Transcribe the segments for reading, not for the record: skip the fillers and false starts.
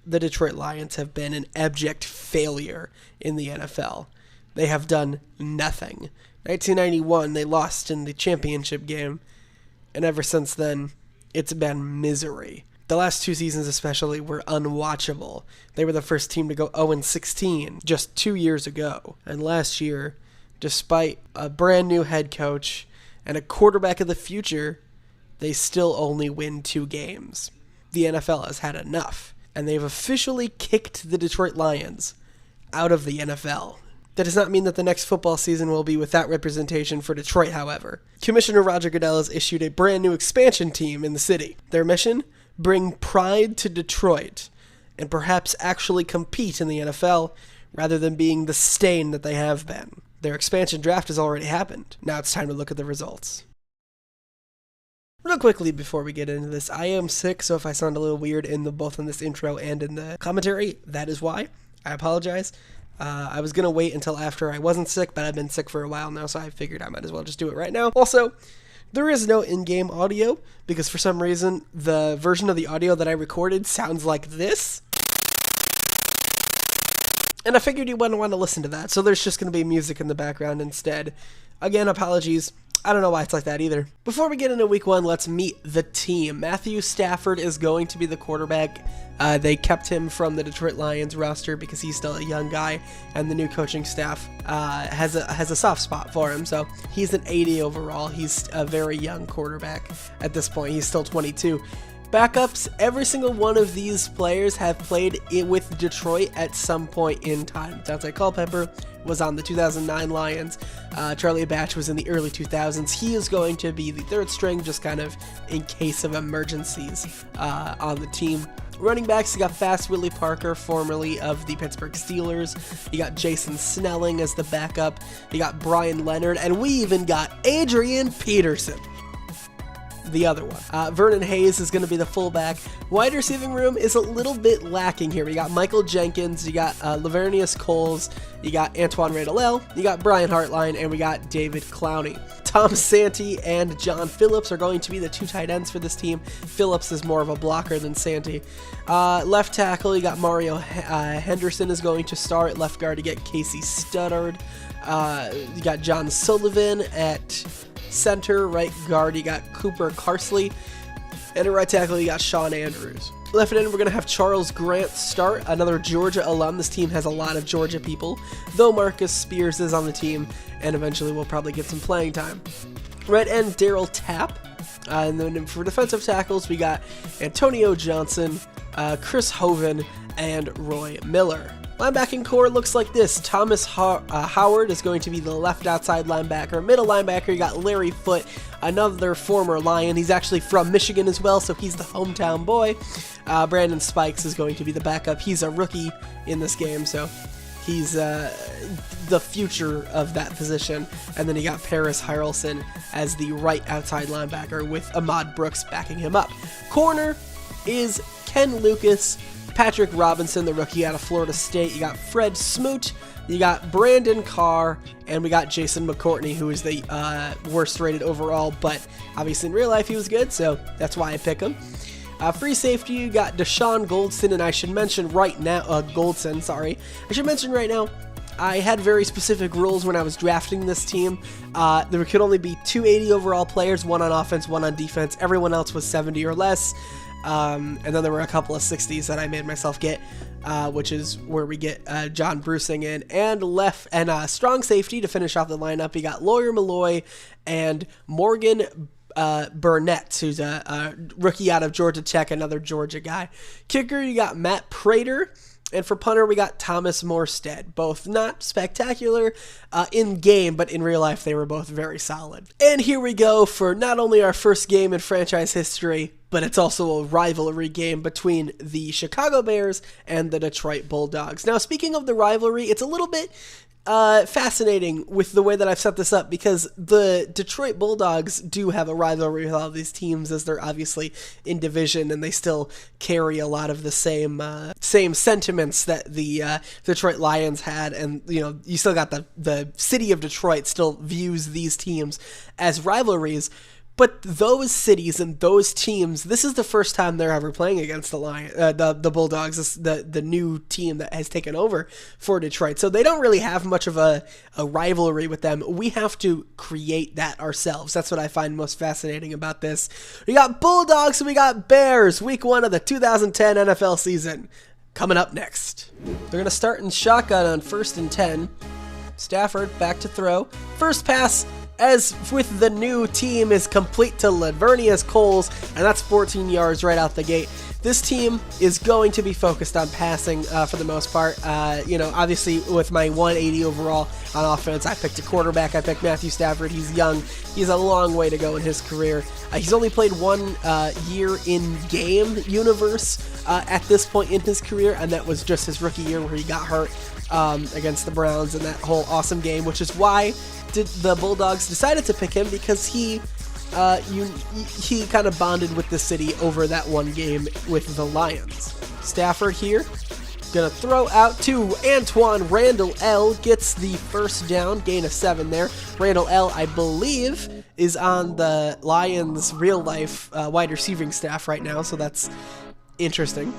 The Detroit Lions have been an abject failure in the NFL. They have done nothing. 1991, they lost in the championship game, and ever since then, it's been misery. The last 2 seasons especially were unwatchable. They were the first team to go 0-16 just 2 years ago. And last year, despite a brand new head coach and a quarterback of the future, they still only win 2 games. The NFL has had enough, and they've officially kicked the Detroit Lions out of the NFL. That does not mean that the next football season will be without representation for Detroit, however. Commissioner Roger Goodell has issued a brand new expansion team in the city. Their mission? Bring pride to Detroit, and perhaps actually compete in the NFL rather than being the stain that they have been. Their expansion draft has already happened. Now it's time to look at the results. Real quickly before we get into this, I am sick, so if I sound a little weird both in this intro and in the commentary, that is why. I apologize. I was going to wait until after I wasn't sick, but I've been sick for a while now, so I figured I might as well just do it right now. Also, there is no in-game audio, because for some reason, the version of the audio that I recorded sounds like this. And I figured you wouldn't want to listen to that, so there's just going to be music in the background instead. Again, apologies. I don't know why it's like that either. Before we get into week 1, let's meet the team. Matthew Stafford is going to be the quarterback. They kept him from the Detroit Lions roster because he's still a young guy, and the new coaching staff has a soft spot for him. So he's an 80 overall. He's a very young quarterback at this point. He's still 22. Backups, every single one of these players have played with Detroit at some point in time. Dante Culpepper was on the 2009 Lions. Charlie Batch was in the early 2000s. He is going to be the third string, just kind of in case of emergencies on the team. Running backs, you got Fast Willie Parker, formerly of the Pittsburgh Steelers. You got Jason Snelling as the backup. You got Brian Leonard, and we even got Adrian Peterson, the other one. Vernon Hayes is going to be the fullback. Wide receiving room is a little bit lacking here. You got Michael Jenkins, you got Lavernius Coles, you got Antoine Randall, you got Brian Hartline, and we got David Clowney. Tom Santee and John Phillips are going to be the 2 tight ends for this team. Phillips is more of a blocker than Santee. Left tackle, you got Mario Henderson is going to start. Left guard, you get Casey Studdard. You got John Sullivan at center. Right guard, you got Cooper Carsley. And at right tackle, you got Sean Andrews. Left end, we're going to have Charles Grant start, another Georgia alum. This team has a lot of Georgia people, though Marcus Spears is on the team, and eventually we'll probably get some playing time. Right end, Daryl Tapp. And then for defensive tackles, we got Antonio Johnson, Chris Hoven, and Roy Miller. Linebacking core looks like this. Thomas Howard is going to be the left outside linebacker. Middle linebacker, you got Larry Foote, another former Lion. He's actually from Michigan as well, so he's the hometown boy. Brandon Spikes is going to be the backup. He's a rookie in this game, so he's the future of that position. And then you got Paris Harrelson as the right outside linebacker with Ahmad Brooks backing him up. Corner is Ken Lucas, Patrick Robinson, the rookie out of Florida State. You got Fred Smoot, you got Brandon Carr, and we got Jason McCourtney, who is the worst rated overall, but obviously in real life he was good, so that's why I pick him. Free safety, you got Deshaun Goldson, and I should mention right now, I had very specific rules when I was drafting this team. There could only be 2 80 overall players, one on offense, one on defense. Everyone else was 70 or less. And then there were a couple of 60s that I made myself get, which is where we get John Brucing in. And left and strong safety to finish off the lineup. You got Lawyer Malloy and Morgan Burnett, who's a rookie out of Georgia Tech, another Georgia guy. Kicker, you got Matt Prater. And for punter, we got Thomas Morstead. Both not spectacular in game, but in real life, they were both very solid. And here we go for not only our first game in franchise history, but it's also a rivalry game between the Chicago Bears and the Detroit Bulldogs. Now, speaking of the rivalry, it's a little bit fascinating with the way that I've set this up, because the Detroit Bulldogs do have a rivalry with all these teams, as they're obviously in division and they still carry a lot of the same sentiments that the Detroit Lions had. And you still got the city of Detroit still views these teams as rivalries. But those cities and those teams, this is the first time they're ever playing against the Bulldogs, the new team that has taken over for Detroit. So they don't really have much of a rivalry with them. We have to create that ourselves. That's what I find most fascinating about this. We got Bulldogs and we got Bears, week 1 of the 2010 NFL season. Coming up next. They're going to start in shotgun on 1st and 10. Stafford back to throw. First pass, as with the new team, is complete to Lavernius Coles, and that's 14 yards right out the gate. This team is going to be focused on passing for the most part. Obviously with my 180 overall on offense, I picked a quarterback. I picked Matthew Stafford. He's young. He's a long way to go in his career. He's only played 1 year in game universe at this point in his career, and that was just his rookie year where he got hurt against the Browns in that whole awesome game, which is why the Bulldogs decided to pick him, because he kind of bonded with the city over that one game with the Lions. Stafford here, gonna throw out to Antoine Randall L. Gets the first down, gain of 7 there. Randall L., I believe, is on the Lions' real-life wide receiving staff right now, so that's interesting.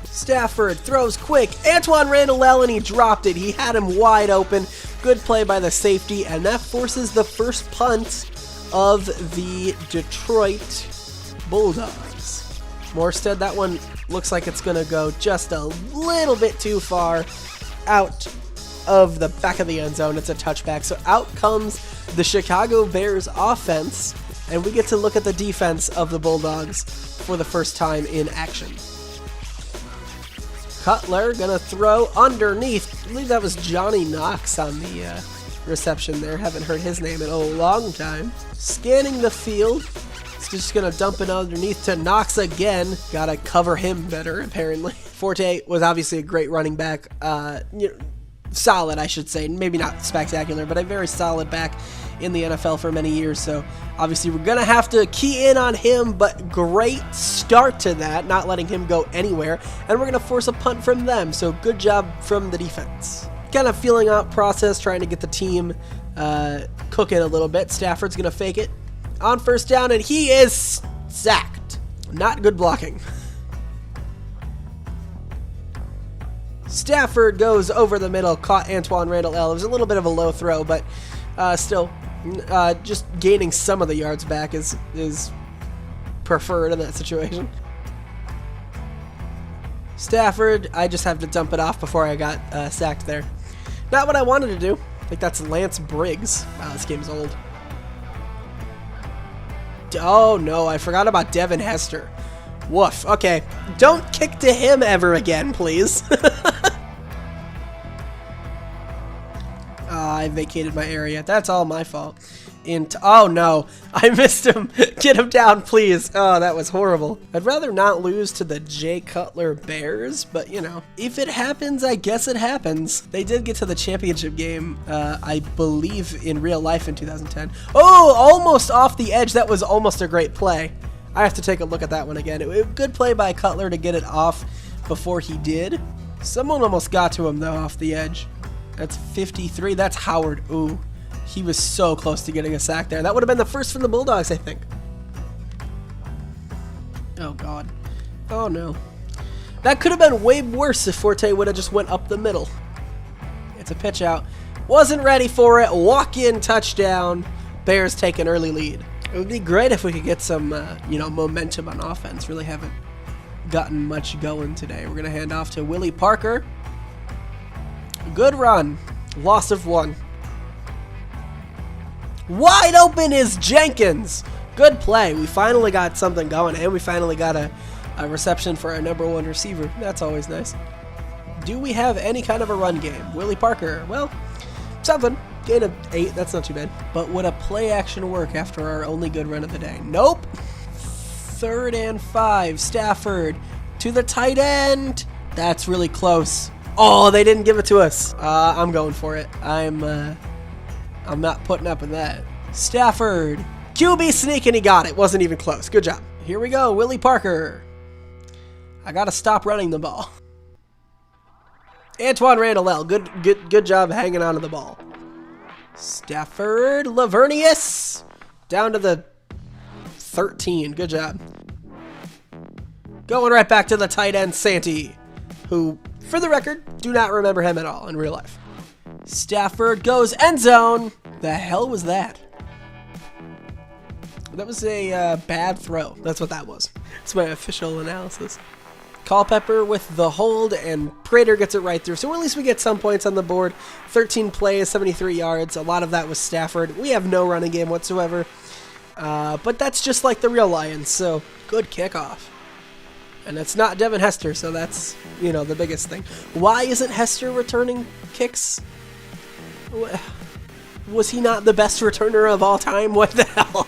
Stafford throws quick. Antoine Randall L., and he dropped it. He had him wide open. Good play by the safety, and that forces the first punt of the Detroit Bulldogs. Morstead, that one looks like it's going to go just a little bit too far out of the back of the end zone. It's a touchback. So out comes the Chicago Bears offense, and we get to look at the defense of the Bulldogs for the first time in action. Cutler gonna throw underneath. I believe that was Johnny Knox on the reception there. Haven't heard his name in a long time. Scanning the field. It's just gonna dump it underneath to Knox again. Gotta cover him better, apparently. Forte was obviously a great running back. Solid, I should say. Maybe not spectacular, but a very solid back in the NFL for many years. So obviously we're going to have to key in on him, but great start to that, not letting him go anywhere. And we're going to force a punt from them. So good job from the defense. Kind of feeling out process, trying to get the team cooking a little bit. Stafford's going to fake it on 1st down, and he is sacked. Not good blocking. Stafford goes over the middle, caught Antoine Randall L. It was a little bit of a low throw, but still, just gaining some of the yards back is preferred in that situation. Stafford, I just have to dump it off before I got sacked there. Not what I wanted to do. I think that's Lance Briggs. Wow, this game's old. Oh no, I forgot about Devin Hester. Woof. Okay, don't kick to him ever again, please. I vacated my area. That's all my fault. Oh no, I missed him. Get him down, please. Oh, that was horrible. I'd rather not lose to the Jay Cutler Bears, but you know, if it happens, I guess it happens. They did get to the championship game, I believe, in real life in 2010. Oh, almost off the edge. That was almost a great play. I have to take a look at that one again. Good play by Cutler to get it off before he did. Someone almost got to him, though, off the edge. That's 53. That's Howard. Ooh, he was so close to getting a sack there. That would have been the first for the Bulldogs, I think. Oh, God. Oh, no. That could have been way worse if Forte would have just went up the middle. It's a pitch out. Wasn't ready for it. Walk-in touchdown. Bears take an early lead. It would be great if we could get some, momentum on offense. Really haven't gotten much going today. We're going to hand off to Willie Parker. Good run. Loss of 1. Wide open is Jenkins. Good play. We finally got something going, and we finally got a reception for our #1 receiver. That's always nice. Do we have any kind of a run game? Willie Parker. Well, something. Gain of 8, that's not too bad. But would a play action work after our only good run of the day? Nope. 3rd and 5. Stafford to the tight end. That's really close. Oh, they didn't give it to us. I'm going for it. I'm not putting up with that. Stafford. QB sneak, and he got it. Wasn't even close. Good job. Here we go. Willie Parker. I got to stop running the ball. Antoine Randall L. Good job hanging on to the ball. Stafford, Lavernius Down to the 13. Good job. Going right back to the tight end, Santi, who, for the record, do not remember him at all in real life. Stafford goes end zone. The hell was that? That was a bad throw. That's what that was. It's my official analysis. Culpepper with the hold, and Prater gets it right through. So at least we get some points on the board. 13 plays, 73 yards. A lot of that was Stafford. We have no running game whatsoever. But that's just like the real Lions, so good kickoff. And it's not Devin Hester, so that's, you know, the biggest thing. Why isn't Hester returning kicks? Was he not the best returner of all time? What the hell?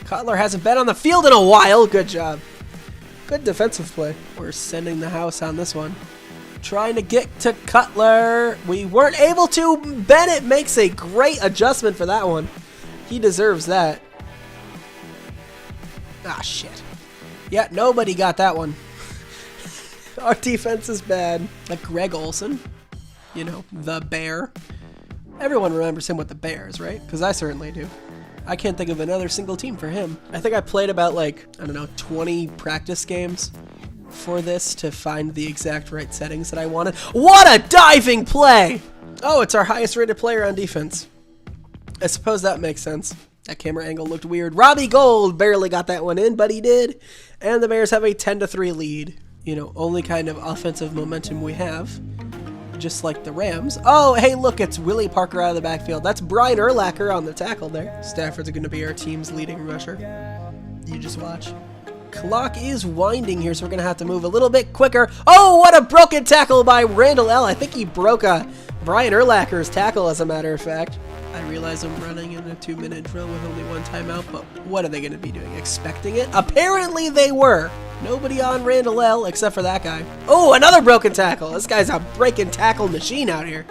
Cutler hasn't been on the field in a while. Good job. Good defensive play. We're sending the house on this one. Trying to get to Cutler. We weren't able to. Bennett makes a great adjustment for that one. He deserves that. Ah, shit. Yeah, nobody got that one. Our defense is bad. Like Greg Olsen. You know, the Bear. Everyone remembers him with the Bears, right? Because I certainly do. I can't think of another single team for him. I think I played about, like, I don't know, 20 practice games for this to find the exact right settings that I wanted. What a diving play! Oh, it's our highest rated player on defense. I suppose that makes sense. That camera angle looked weird. Robbie Gould barely got that one in, but he did. And the Bears have a 10-3 lead. You know, only kind of offensive momentum we have. Just like the Rams. Oh, hey, look, it's Willie Parker out of the backfield. That's Brian Urlacher on the tackle there. Stafford's going to be our team's leading rusher. You just watch. Clock is winding here, so we're going to have to move a little bit quicker. Oh, what a broken tackle by Randall L. I think he broke Brian Urlacher's tackle, as a matter of fact. I realize I'm running in a 2-minute drill with only one timeout, but what are they going to be doing? Expecting it? Apparently they were. Nobody on Randall L except for that guy. Oh, another broken tackle. This guy's a breaking tackle machine out here.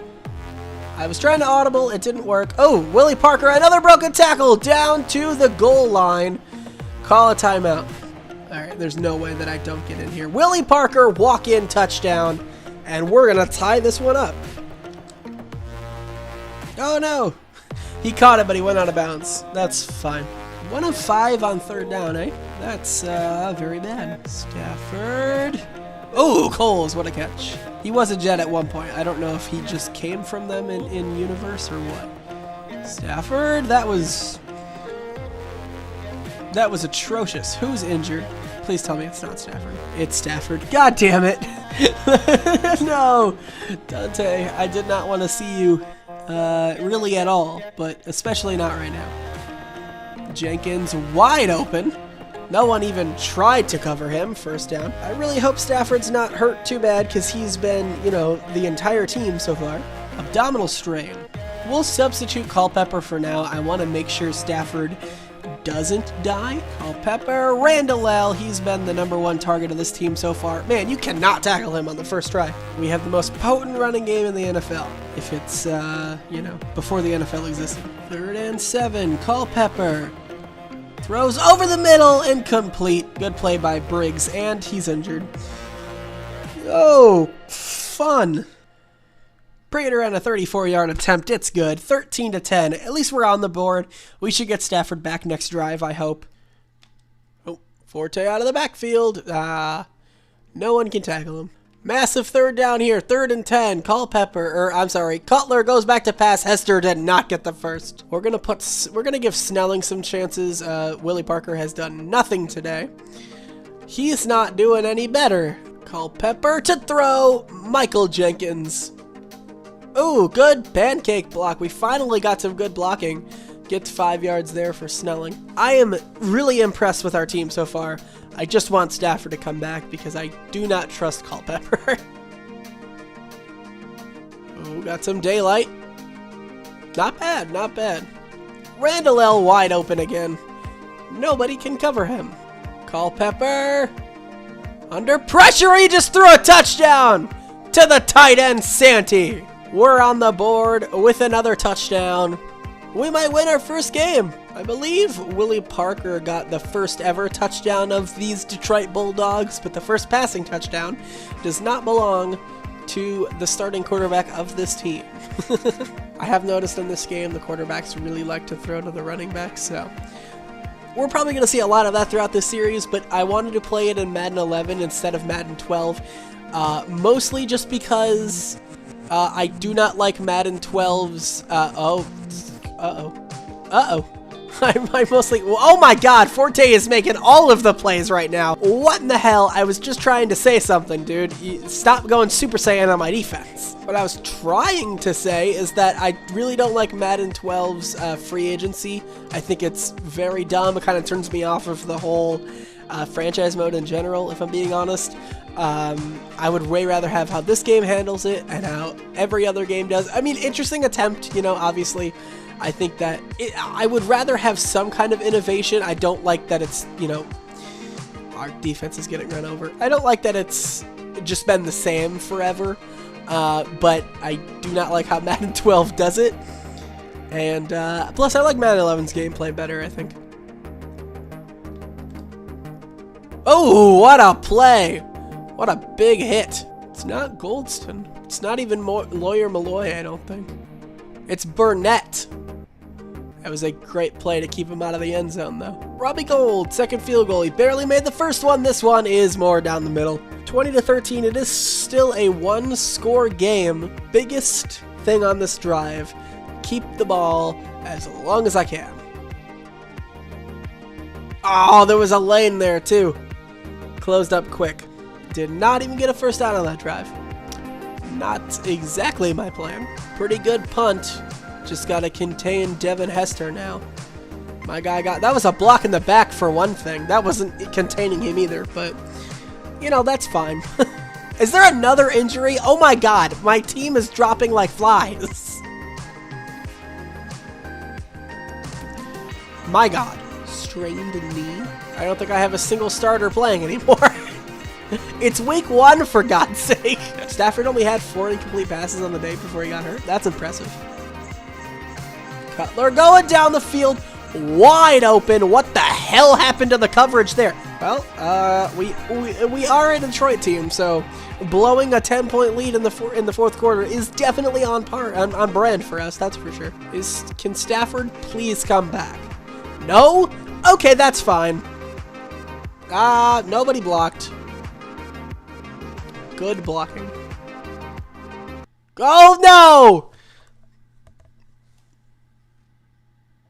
I was trying to audible. It didn't work. Oh, Willie Parker, another broken tackle down to the goal line. Call a timeout. All right, there's no way that I don't get in here. Willie Parker, walk-in touchdown, and we're going to tie this one up. Oh, no. He caught it, but he went out of bounds. That's fine. 1 of 5 on third down, eh? That's very bad. Stafford. Oh, Coles, what a catch. He was a Jet at one point. I don't know if he just came from them in universe or what. Stafford, that was atrocious. Who's injured? Please tell me it's not Stafford. It's Stafford. God damn it. No. Dante, I did not want to see you really at all, but especially not right now. Jenkins wide open. No one even tried to cover him. First down. I really hope Stafford's not hurt too bad because he's been, you know, the entire team so far. Abdominal strain. We'll substitute Culpepper for now. I want to make sure Stafford doesn't die. Culpepper, Randall L. He's been the #1 target of this team so far. Man, you cannot tackle him on the first try. We have the most potent running game in the NFL. If it's, you know, before the NFL existed. 3rd and 7. Culpepper throws over the middle, incomplete. Good play by Briggs, and he's injured. Oh, fun. Prater on a 34-yard attempt. It's good. 13-10. At least we're on the board. We should get Stafford back next drive, I hope. Oh, Forte out of the backfield. No one can tackle him. Massive 3rd down here. 3rd and 10. Cutler goes back to pass. Hester did not get the first. We're gonna give Snelling some chances. Willie Parker has done nothing today. He's not doing any better. Culpepper to throw. Michael Jenkins. Ooh, good pancake block. We finally got some good blocking. Gets 5 yards there for Snelling. I am really impressed with our team so far. I just want Stafford to come back because I do not trust Culpepper. Oh, got some daylight. Not bad, not bad. Randall L. wide open again. Nobody can cover him. Culpepper. Under pressure, he just threw a touchdown to the tight end, Santi. We're on the board with another touchdown. We might win our first game. I believe Willie Parker got the first ever touchdown of these Detroit Bulldogs, but the first passing touchdown does not belong to the starting quarterback of this team. I have noticed in this game the quarterbacks really like to throw to the running backs, so we're probably going to see a lot of that throughout this series, but I wanted to play it in Madden 11 instead of Madden 12, mostly just because I do not like Madden 12's, I mostly, oh my god, Forte is making all of the plays right now. What in the hell? I was just trying to say something, dude. Stop going Super Saiyan on my defense. What I was trying to say is that I really don't like Madden 12's free agency. I think it's very dumb. It kind of turns me off of the whole franchise mode in general, if I'm being honest. I would way rather have how this game handles it and how every other game does. I mean, interesting attempt, you know, obviously. I think that I would rather have some kind of innovation. I don't like that it's, you know, our defense is getting run over. I don't like that it's just been the same forever, but I do not like how Madden 12 does it. And plus, I like Madden 11's gameplay better, I think. Oh, what a play! What a big hit. It's not Goldston. It's not even Lawyer Malloy, I don't think. It's Burnett. That was a great play to keep him out of the end zone, though. Robbie Gould, second field goal. He barely made the first one. This one is more down the middle. 20-13. It is still a one-score game. Biggest thing on this drive. Keep the ball as long as I can. Oh, there was a lane there, too. Closed up quick. Did not even get a first down on that drive. Not exactly my plan. Pretty good punt. Just got to contain Devin Hester now. My guy got... That was a block in the back for one thing. That wasn't containing him either, but... You know, that's fine. Is there another injury? Oh my god. My team is dropping like flies. My god. Strained knee? I don't think I have a single starter playing anymore. It's week 1, for God's sake. Stafford only had 4 incomplete passes on the day before he got hurt. That's impressive. Cutler going down the field, wide open. What the hell happened to the coverage there? Well, we are a Detroit team, so blowing a 10-point lead in the fourth quarter is definitely on brand for us. That's for sure. Can Stafford please come back? No? Okay, that's fine. Nobody blocked. Good blocking. Oh, no!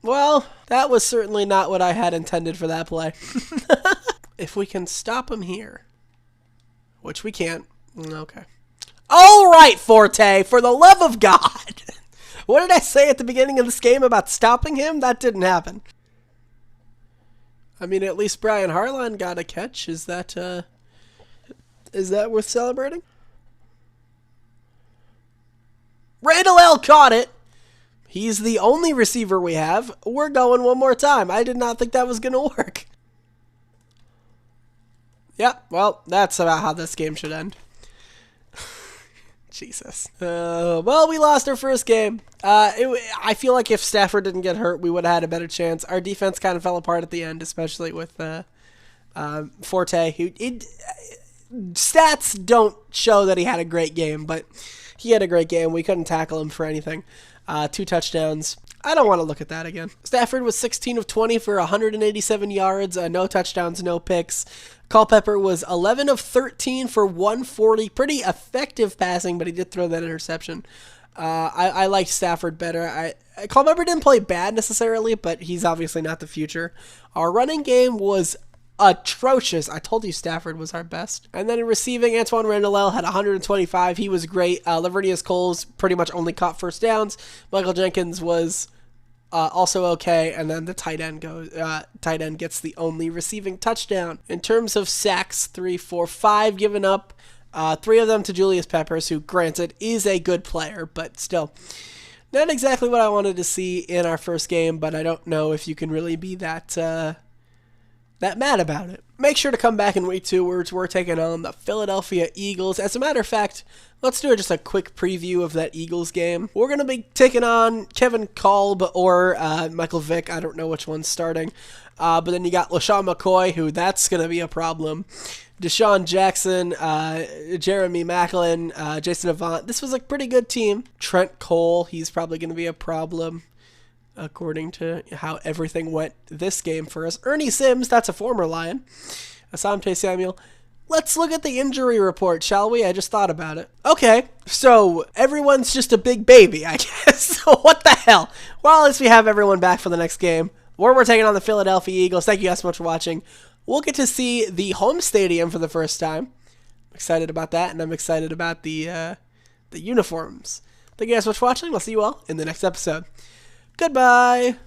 Well, that was certainly not what I had intended for that play. If we can stop him here, which we can't. Okay. All right, Forte, for the love of God. What did I say at the beginning of this game about stopping him? That didn't happen. I mean, at least Brian Harlan got a catch. Is that worth celebrating? Randall L. caught it. He's the only receiver we have. We're going one more time. I did not think that was going to work. Yeah, well, that's about how this game should end. Jesus. Well, we lost our first game. I feel like if Stafford didn't get hurt, we would have had a better chance. Our defense kind of fell apart at the end, especially with Forte, who... Stats don't show that he had a great game, but he had a great game. We couldn't tackle him for anything. 2 touchdowns. I don't want to look at that again. Stafford was 16 of 20 for 187 yards, no touchdowns, no picks. Culpepper was 11 of 13 for 140. Pretty effective passing, but he did throw that interception. I liked Stafford better. Culpepper didn't play bad necessarily, but he's obviously not the future. Our running game was atrocious. I told you Stafford was our best. And then in receiving, Antoine Randall had 125. He was great. Lavernius Coles pretty much only caught first downs. Michael Jenkins was also okay. And then the tight end gets the only receiving touchdown. In terms of sacks, 3, 4, 5 given up. 3 of them to Julius Peppers, who granted is a good player, but still not exactly what I wanted to see in our first game. But I don't know if you can really be that mad about it. Make sure to come back in week 2 where we're taking on the Philadelphia Eagles. As a matter of fact, let's do just a quick preview of that Eagles game. We're going to be taking on Kevin Kolb or Michael Vick. I don't know which one's starting. But then you got LaShawn McCoy, who that's going to be a problem. Deshaun Jackson, Jeremy Maclin, Jason Avant. This was a pretty good team. Trent Cole, he's probably going to be a problem, according to how everything went this game for us. Ernie Sims, that's a former Lion. Asante Samuel. Let's look at the injury report, shall we? I just thought about it. Okay, so everyone's just a big baby, I guess. So what the hell? Well, at least we have everyone back for the next game, where we're taking on the Philadelphia Eagles. Thank you guys so much for watching. We'll get to see the home stadium for the first time. I'm excited about that, and I'm excited about the uniforms. Thank you guys so much for watching. I'll see you all in the next episode. Goodbye.